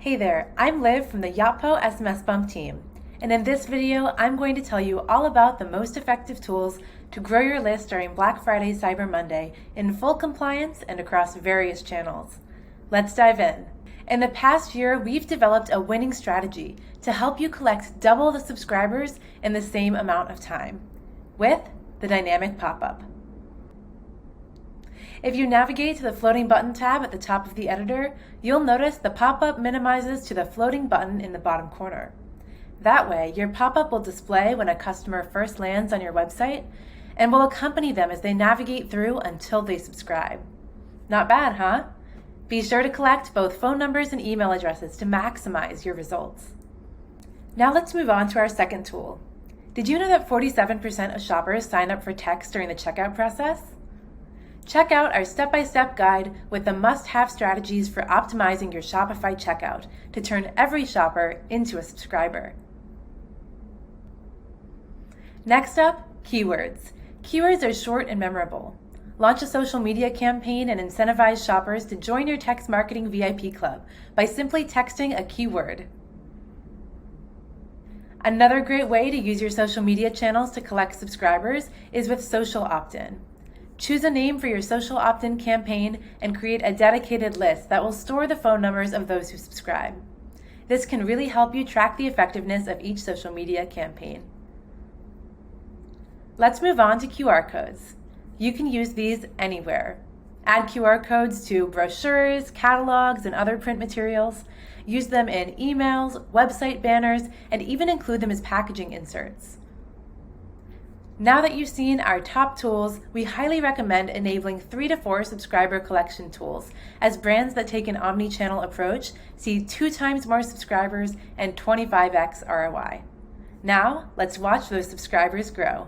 Hey there, I'm Liv from the Yotpo SMS Bump team, and in this video, I'm going to tell you all about the most effective tools to grow your list during Black Friday Cyber Monday in full compliance and across various channels. Let's dive in. In the past year, we've developed a winning strategy to help you collect double the subscribers in the same amount of time, with the dynamic pop-up. If you navigate to the floating button tab at the top of the editor, you'll notice the pop-up minimizes to the floating button in the bottom corner. That way, your pop-up will display when a customer first lands on your website and will accompany them as they navigate through until they subscribe. Not bad, huh? Be sure to collect both phone numbers and email addresses to maximize your results. Now let's move on to our second tool. Did you know that 47% of shoppers sign up for text during the checkout process? Check out our step-by-step guide with the must-have strategies for optimizing your Shopify checkout to turn every shopper into a subscriber. Next up, keywords. Keywords are short and memorable. Launch a social media campaign and incentivize shoppers to join your text marketing VIP club by simply texting a keyword. Another great way to use your social media channels to collect subscribers is with social opt-in. Choose a name for your social opt-in campaign and create a dedicated list that will store the phone numbers of those who subscribe. This can really help you track the effectiveness of each social media campaign. Let's move on to QR codes. You can use these anywhere. Add QR codes to brochures, catalogs, and other print materials. Use them in emails, website banners, and even include them as packaging inserts. Now that you've seen our top tools, we highly recommend enabling 3 to 4 subscriber collection tools, as brands that take an omni-channel approach see 2 times more subscribers and 25x ROI. Now, let's watch those subscribers grow.